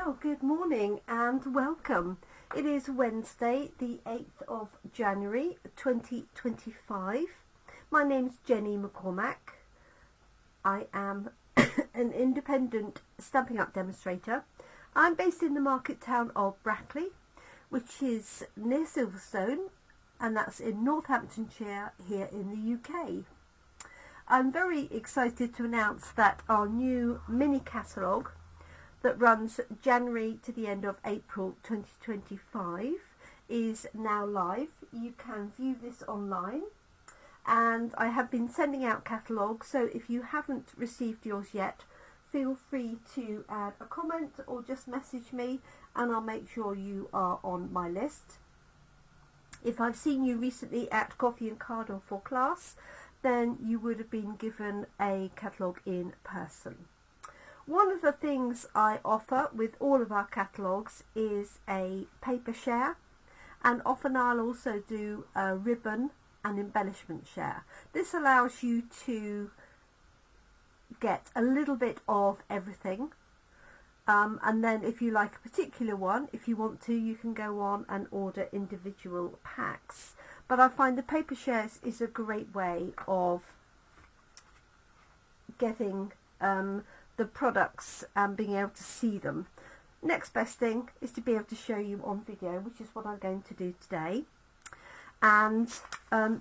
Well, good morning and welcome. It is Wednesday, the 8th of January 2025. My name's Jenny McCormac. I am an independent Stampin' Up demonstrator. I'm based in the market town of Brackley, which is near Silverstone, and that's in Northamptonshire here in the UK. I'm very excited to announce that our new mini catalogue that runs January to the end of April 2025 is now live. You can view this online, and I have been sending out catalogues, so if you haven't received yours yet, feel free to add a comment or just message me and I'll make sure you are on my list. If I've seen you recently at Coffee and Card or for class, then you would have been given a catalogue in person. One of the things I offer with all of our catalogues is a paper share, and often I'll also do a ribbon and embellishment share. This allows you to get a little bit of everything, and then if you like a particular one, if you want to, you can go on and order individual packs. But I find the paper shares is a great way of getting the products and being able to see them. Next best thing is to be able to show you on video, which is what I'm going to do today. And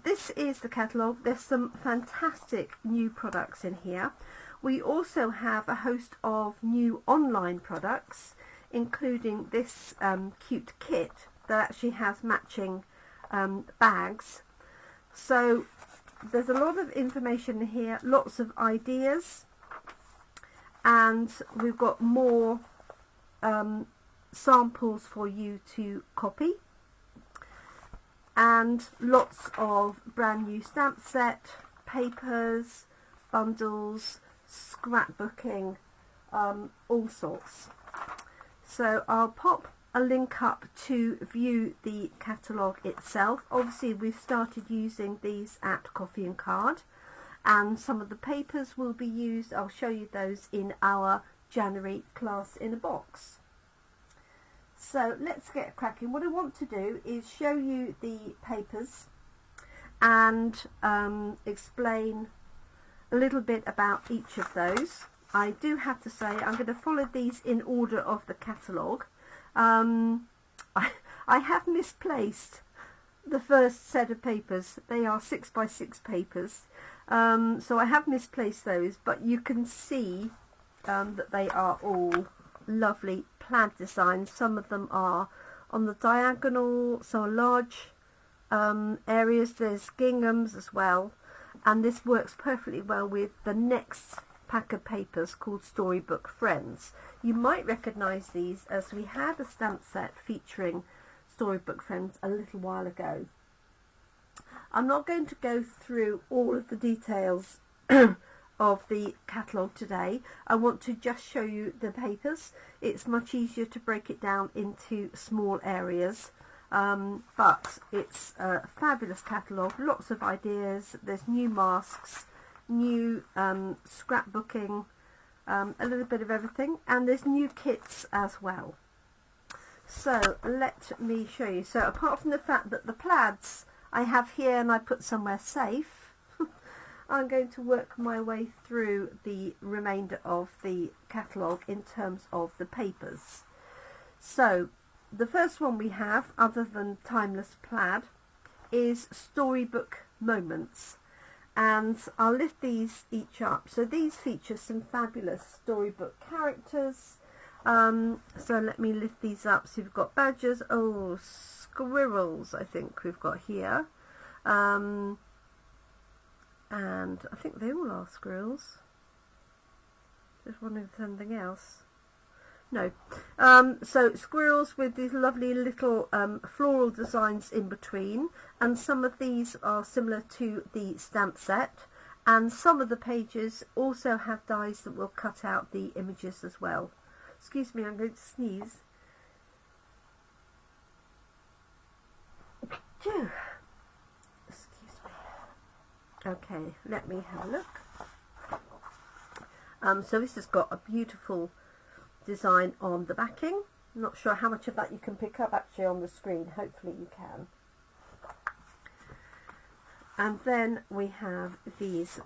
this is the catalogue. There's some fantastic new products in here. We also have a host of new online products, including this cute kit that actually has matching bags. So there's a lot of information in here, lots of ideas, and we've got more samples for you to copy, and lots of brand new stamp set, papers, bundles, scrapbooking, all sorts. So I'll pop a link up to view the catalogue itself. Obviously we've started using these at Coffee and Card, and some of the papers will be used. I'll show you those in our January class in a box. So let's get cracking. What I want to do is show you the papers and explain a little bit about each of those. I do have to say I'm going to follow these in order of the catalogue. I have misplaced the first set of papers. They are 6x6 papers, so I have misplaced those, but you can see that they are all lovely plaid designs. Some of them are on the diagonal, so large areas. There's ginghams as well, and this works perfectly well with the next pack of papers called Storybook Friends. You might recognise these, as we had a stamp set featuring Storybook Friends a little while ago. I'm not going to go through all of the details of the catalogue today. I want to just show you the papers. It's much easier to break it down into small areas, but it's a fabulous catalogue, lots of ideas. There's new masks, new scrapbooking, a little bit of everything, and there's new kits as well. So let me show you. So apart from the fact that the plaids I have here and I put somewhere safe, I'm going to work my way through the remainder of the catalogue in terms of the papers. So the first one we have, other than Timeless Plaid, is Storybook Moments, and I'll lift these each up. So these feature some fabulous storybook characters. So let me lift these up. So we've got badgers, oh, squirrels I think we've got here, and I think they all are squirrels. Just wondering if there's anything else. No. So squirrels with these lovely little floral designs in between, and some of these are similar to the stamp set, and some of the pages also have dies that will cut out the images as well. Excuse me, I'm going to sneeze. Excuse me. Okay, let me have a look. So this has got a beautiful design on the backing. I'm not sure how much of that you can pick up actually on the screen. Hopefully you can. And then we have these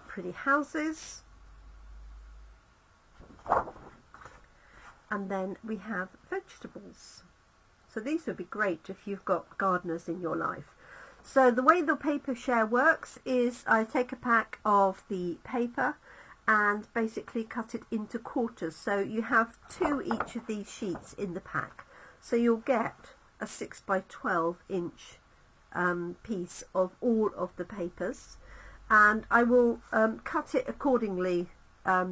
pretty houses. And then we have vegetables. So these would be great if you've got gardeners in your life. So the way the paper share works is I take a pack of the paper and basically cut it into quarters. So you have 2 each of these sheets in the pack. So you'll get a 6 by 12 inch piece of all of the papers. And I will cut it accordingly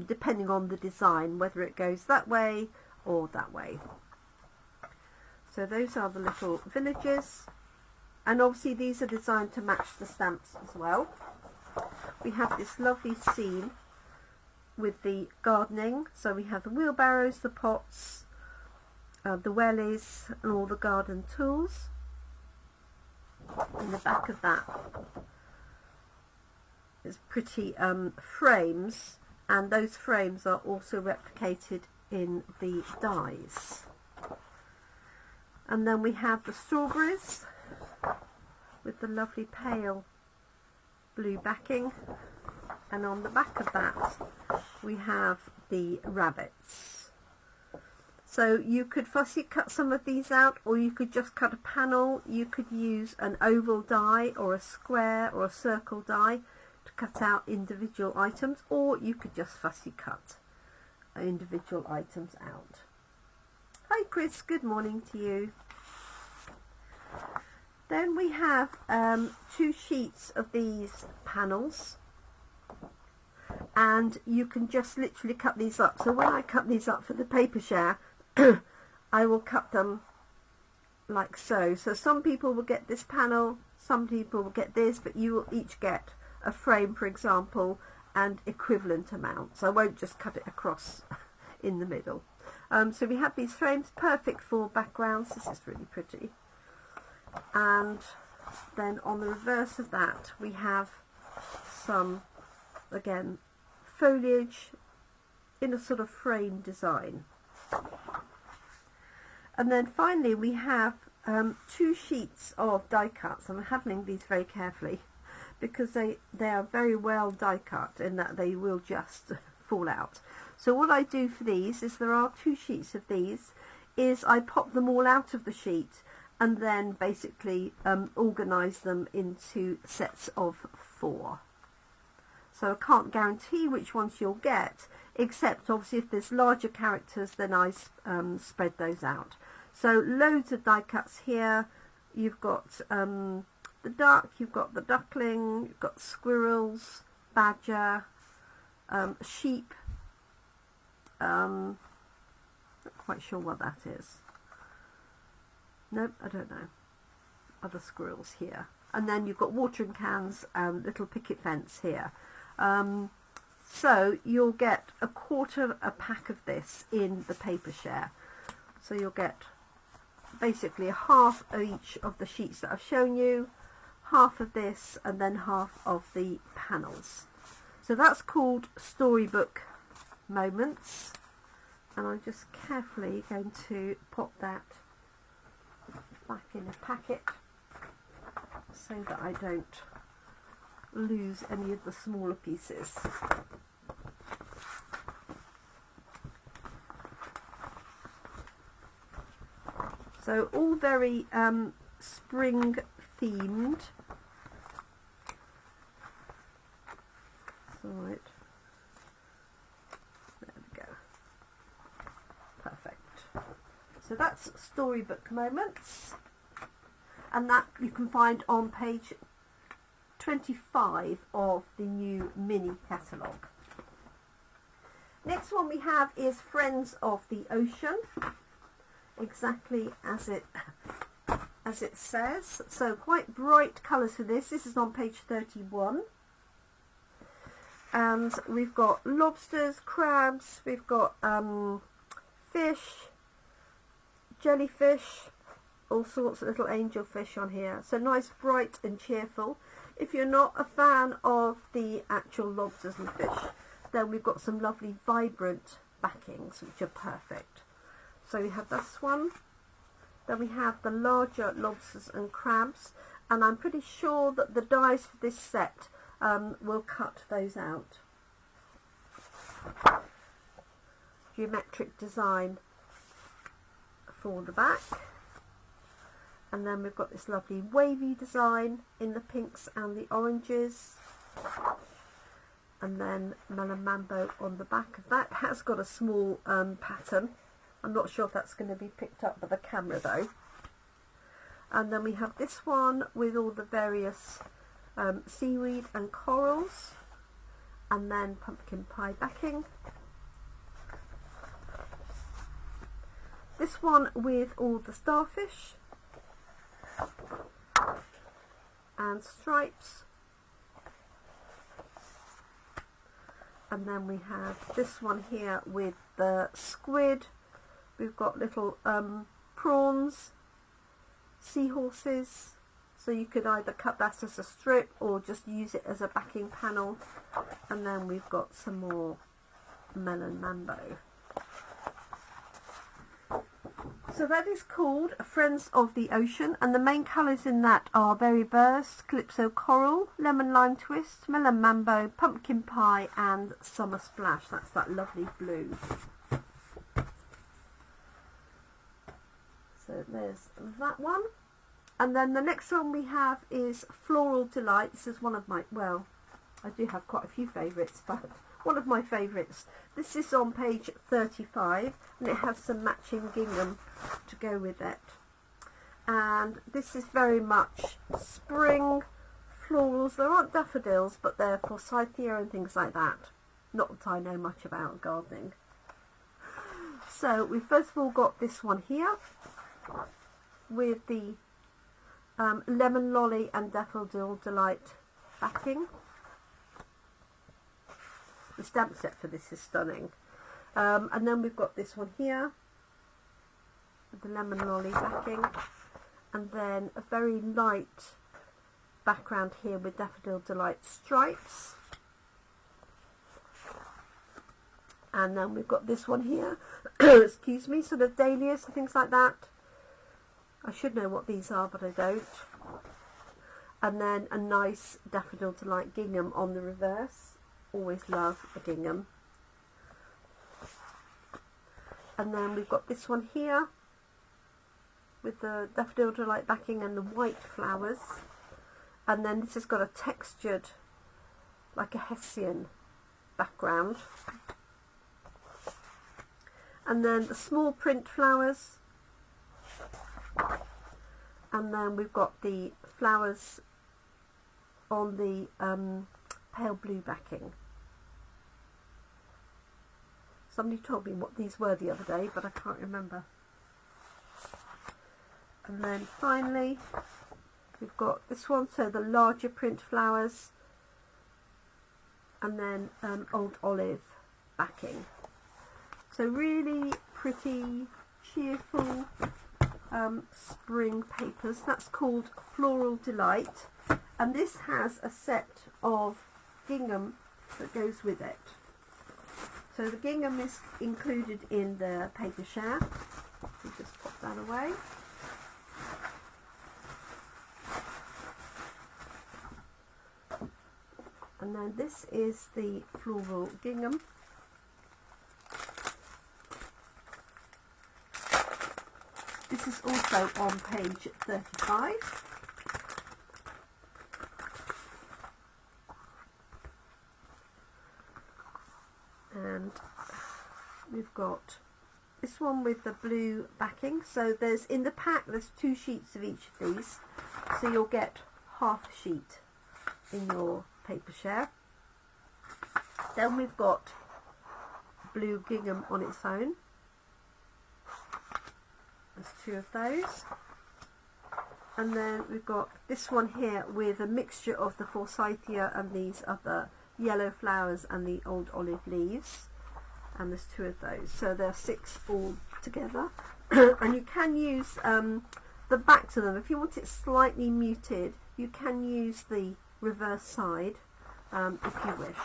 depending on the design, whether it goes that way or that way. So those are the little villages. And obviously these are designed to match the stamps as well. We have this lovely scene with the gardening. So we have the wheelbarrows, the pots, the wellies and all the garden tools. In the back of that is pretty frames, and those frames are also replicated in the dies. And then we have the strawberries with the lovely pale blue backing, and on the back of that we have the rabbits. So you could fussy cut some of these out, or you could just cut a panel. You could use an oval die or a square or a circle die to cut out individual items, or you could just fussy cut individual items out. Hi Chris, good morning to you. Then we have 2 sheets of these panels, and you can just literally cut these up. So when I cut these up for the paper share, I will cut them like so. So some people will get this panel, some people will get this, but you will each get a frame, for example, and equivalent amounts. I won't just cut it across in the middle. So we have these frames, perfect for backgrounds. This is really pretty. And then on the reverse of that we have some, again, foliage in a sort of frame design. And then finally we have 2 sheets of die cuts. I'm handling these very carefully because they are very well die cut in that they will just fall out. So what I do for these is, there are 2 sheets of these, is I pop them all out of the sheet and then basically organise them into sets of 4. So I can't guarantee which ones you'll get, except obviously if there's larger characters then I spread those out. So loads of die cuts here. You've got the duck, you've got the duckling, you've got squirrels, badger, sheep. Not quite sure what that is. Nope, I don't know. Other squirrels here. And then you've got watering cans and little picket fence here. So you'll get a quarter a pack of this in the paper share. So you'll get basically half of each of the sheets that I've shown you, half of this, and then half of the panels. So that's called Storybook Moments. And I'm just carefully going to pop that back in a packet so that I don't lose any of the smaller pieces. So all very spring themed. That's all right. There we go. Perfect. So that's Storybook Moments, and that you can find on page 25 of the new mini catalogue. Next one we have is Friends of the Ocean, exactly as it says. So quite bright colours for this. This is on page 31. And we've got lobsters, crabs, we've got fish, jellyfish, all sorts of little angelfish on here. So nice, bright and cheerful. If you're not a fan of the actual lobsters and fish, then we've got some lovely vibrant backings, which are perfect. So we have this one, then we have the larger lobsters and crabs, and I'm pretty sure that the dies for this set will cut those out. Geometric design for the back, and then we've got this lovely wavy design in the pinks and the oranges, and then Melon Mambo on the back of that. It has got a small pattern. I'm not sure if that's going to be picked up by the camera though. And then we have this one with all the various seaweed and corals, and then pumpkin pie backing. This one with all the starfish and stripes. And then we have this one here with the squid. We've got little prawns, seahorses, so you could either cut that as a strip or just use it as a backing panel. And then we've got some more Melon Mambo. So that is called Friends of the Ocean, and the main colours in that are Berry Burst, Calypso Coral, Lemon Lime Twist, Melon Mambo, Pumpkin Pie and Summer Splash. That's that lovely blue. So there's that one. And then the next one we have is Floral Delight. This is one of my, well, I do have quite a few favourites, but one of my favourites. This is on page 35, and it has some matching gingham to go with it. And this is very much spring florals. There aren't daffodils, but they're forsythia and things like that. Not that I know much about gardening. So we first of all got this one here with the Lemon Lolly and Daffodil Delight backing. The stamp set for this is stunning. And then we've got this one here with the Lemon Lolly backing, and then a very light background here with Daffodil Delight stripes. And then we've got this one here, excuse me, sort of dahlias and things like that. I should know what these are, but I don't. And then a nice Daffodil Delight gingham on the reverse. Always love a gingham. And then we've got this one here with the Daffodil Delight backing and the white flowers. And then this has got a textured, like a Hessian background. And then the small print flowers. And then we've got the flowers on the pale blue backing. Somebody told me what these were the other day, but I can't remember. And then finally we've got this one, so the larger print flowers, and then old olive backing. So really pretty, cheerful spring papers. That's called Floral Delight, and this has a set of gingham that goes with it. So the gingham is included in the paper share. We'll just pop that away. And then this is the Floral Gingham. This is also on page 35. And we've got this one with the blue backing. So there's, in the pack, there's 2 sheets of each of these. So you'll get half a sheet in your paper share. Then we've got blue gingham on its own. There's 2 of those. And then we've got this one here with a mixture of the forsythia and these other yellow flowers and the old olive leaves, and there's 2 of those, so there are 6 all together. And you can use the back to them if you want it slightly muted. You can use the reverse side if you wish.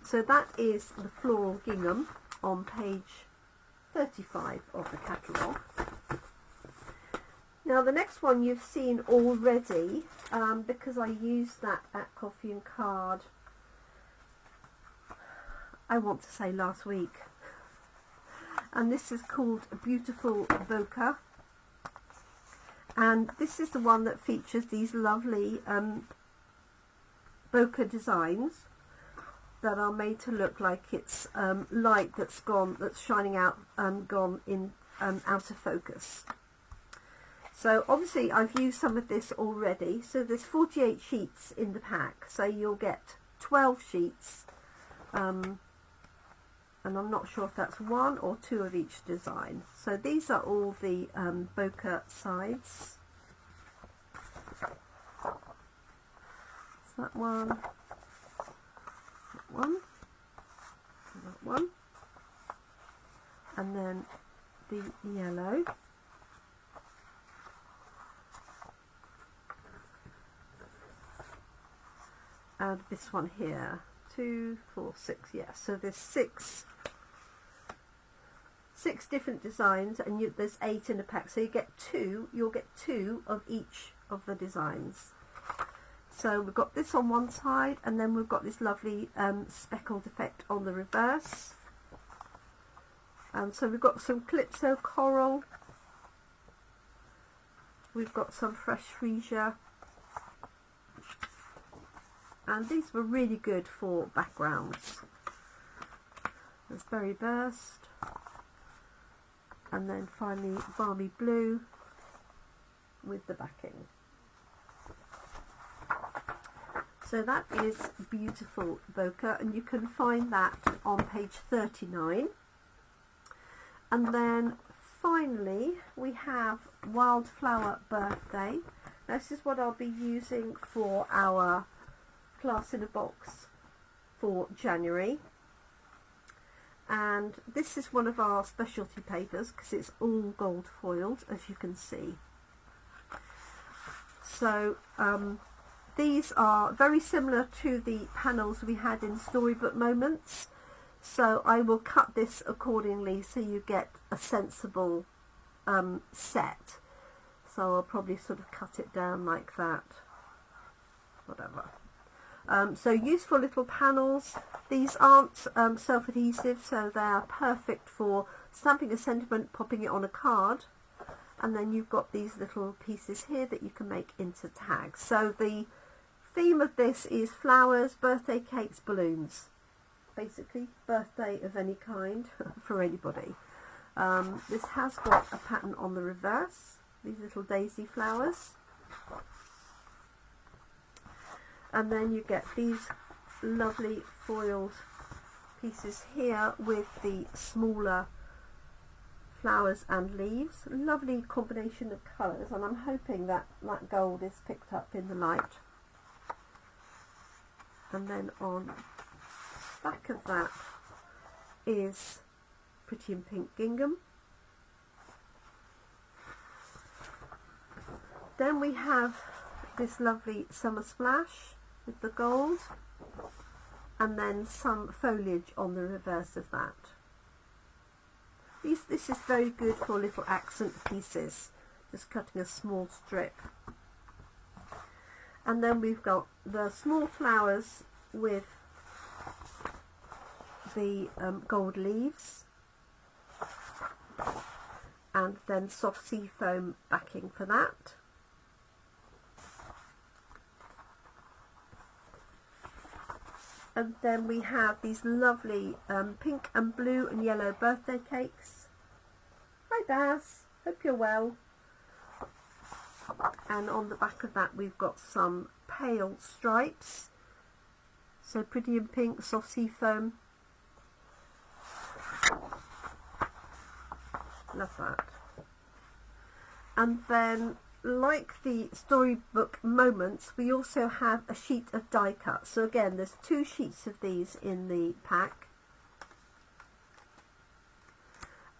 So that is the Floral Gingham on page 35 of the catalogue. Now the next one you've seen already, because I used that at Coffee and Card, I want to say last week. And this is called Beautiful Bokeh. And this is the one that features these lovely bokeh designs that are made to look like it's light that's shining out, gone in out of focus. So obviously I've used some of this already. So there's 48 sheets in the pack, so you'll get 12 sheets, and I'm not sure if that's 1 or 2 of each design. So these are all the bokeh sides. That one, that one, and then the yellow, and this one here. 2, 4, 6. Yeah, so there's six different designs, and there's 8 in a pack. So you get 2. You'll get 2 of each of the designs. So we've got this on one side, and then we've got this lovely speckled effect on the reverse. And so we've got some Calypso Coral, we've got some Fresh Freesia, and these were really good for backgrounds. There's Berry Burst, and then finally Balmy Blue with the backing. So that is Beautiful Bokeh, and you can find that on page 39. And then finally we have Wildflower Birthday. Now, this is what I'll be using for our class in a box for January. And this is one of our specialty papers because it's all gold foiled, as you can see. So these are very similar to the panels we had in Storybook Moments, so I will cut this accordingly so you get a sensible set. So I'll probably sort of cut it down like that, whatever. So useful little panels. These aren't self-adhesive, so they are perfect for stamping a sentiment, popping it on a card, and then you've got these little pieces here that you can make into tags. So the theme of this is flowers, birthday cakes, balloons. Basically, birthday of any kind for anybody. This has got a pattern on the reverse, these little daisy flowers. And then you get these lovely foiled pieces here with the smaller flowers and leaves. Lovely combination of colours, and I'm hoping that that gold is picked up in the light. And then on the back of that is Pretty in Pink Gingham. Then we have this lovely Summer Splash with the gold, and then some foliage on the reverse of that. This is very good for little accent pieces, just cutting a small strip. And then we've got the small flowers with the gold leaves, and then soft sea foam backing for that. And then we have these lovely pink and blue and yellow birthday cakes. Hi Baz, hope you're well. And on the back of that we've got some pale stripes. So Pretty in Pink, soft sea foam. Love that. And then, like the Storybook Moments, we also have a sheet of die cut. So again, there's 2 sheets of these in the pack.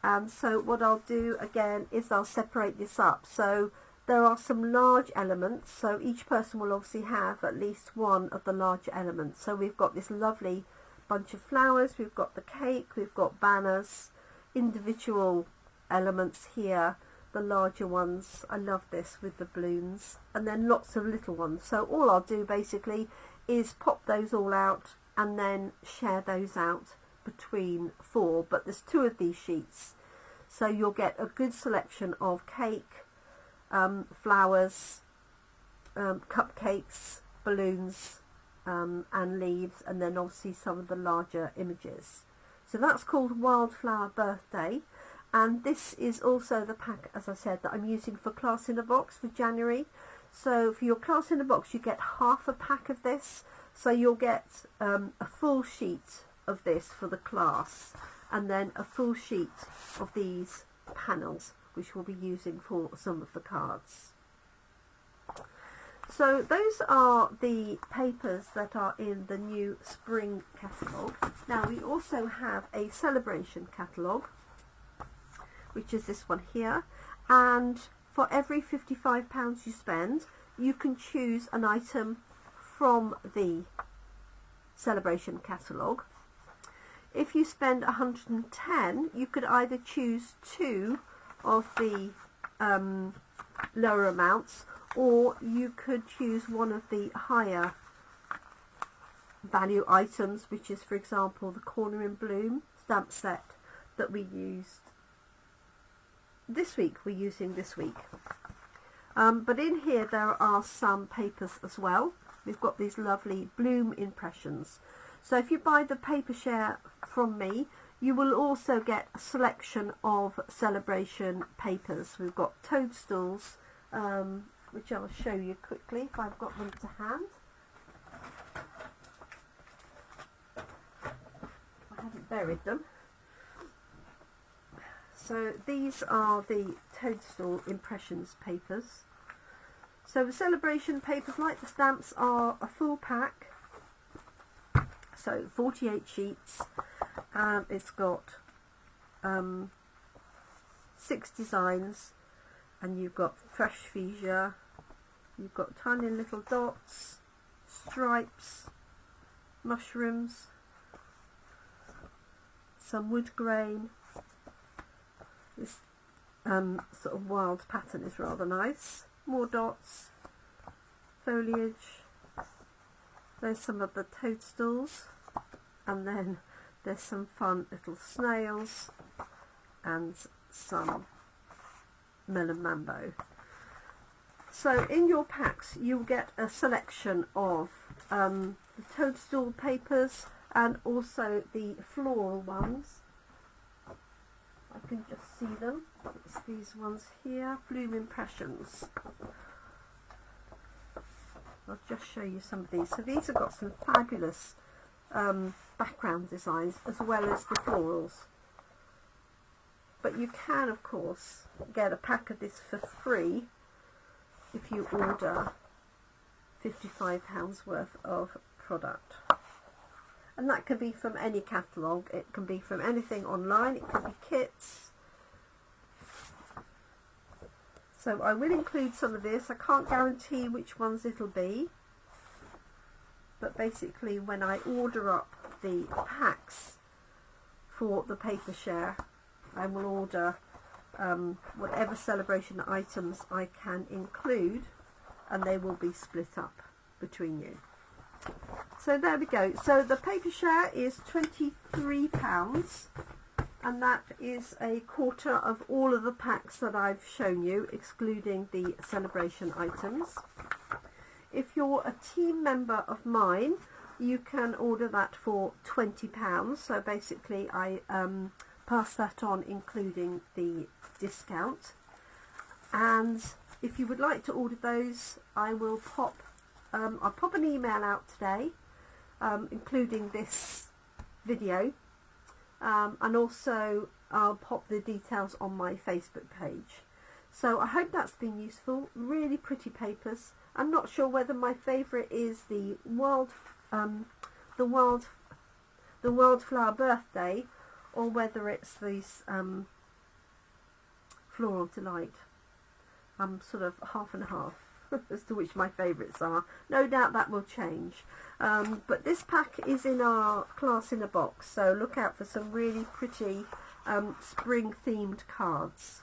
And so what I'll do again is I'll separate this up. So there are some large elements, so each person will obviously have at least one of the larger elements. So we've got this lovely bunch of flowers, we've got the cake, we've got banners, individual elements here, the larger ones. I love this with the balloons, and then lots of little ones. So all I'll do basically is pop those all out and then share those out between 4, but there's 2 of these sheets, so you'll get a good selection of cake, flowers, cupcakes, balloons, and leaves, and then obviously some of the larger images. So that's called Wildflower Birthday, and this is also the pack, as I said, that I'm using for Class in a Box for January. So for your Class in a Box you get half a pack of this, so you'll get a full sheet of this for the class, and then a full sheet of these panels which we'll be using for some of the cards. So those are the papers that are in the new spring catalogue. Now we also have a celebration catalogue, which is this one here, and for every £55 you spend, you can choose an item from the celebration catalogue. If you spend 110, you could either choose 2 of the lower amounts, or you could choose one of the higher value items, which is, for example, the Corner in Bloom stamp set that we used this week. We're using this week. But in here there are some papers as well. We've got these lovely bloom impressions. So if you buy the paper share from me, you will also get a selection of celebration papers. We've got toadstools, which I'll show you quickly if I've got them to hand. I haven't buried them. So these are the toadstool impressions papers. So the celebration papers, like the stamps, are a full pack. So 48 sheets. It's got 6 designs, and you've got fresh fuchsia, you've got tiny little dots, stripes, mushrooms, some wood grain. This sort of wild pattern is rather nice. More dots, foliage. There's some of the toadstools, and then there's some fun little snails and some melon mambo. So in your packs you'll get a selection of the toadstool papers and also the floral ones. I can just see them. It's these ones here, Bloom Impressions. I'll just show you some of these. So these have got some fabulous background designs as well as the florals. But you can, of course, get a pack of this for free if you order £55 worth of product. And that can be from any catalogue. It can be from anything online. It can be kits. So I will include some of this. I can't guarantee which ones it'll be. But basically when I order up the packs for the paper share, I will order whatever celebration items I can include, and they will be split up between you. So there we go. So the paper share is £23, and that is a quarter of all of the packs that I've shown you, excluding the celebration items. If you're a team member of mine, you can order that for £20. So basically I pass that on including the discount. And if you would like to order those, I will pop I'll pop an email out today, including this video, and also I'll pop the details on my Facebook page. So I hope that's been useful. Really pretty papers. I'm not sure whether my favourite is the Wildflower Birthday, or whether it's these Floral Delight. I'm sort of half and half. as to which my favourites are. No doubt that will change. But this pack is in our class in a box, so look out for some really pretty spring themed cards.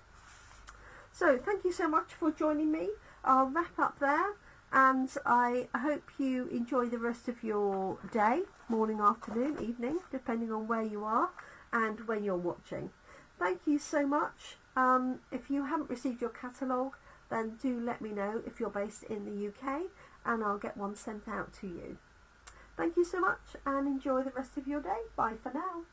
So thank you so much for joining me. I'll wrap up there, and I hope you enjoy the rest of your day, morning, afternoon, evening, depending on where you are and when you're watching. Thank you so much. If you haven't received your catalogue, then do let me know if you're based in the UK, and I'll get one sent out to you. Thank you so much, and enjoy the rest of your day. Bye for now.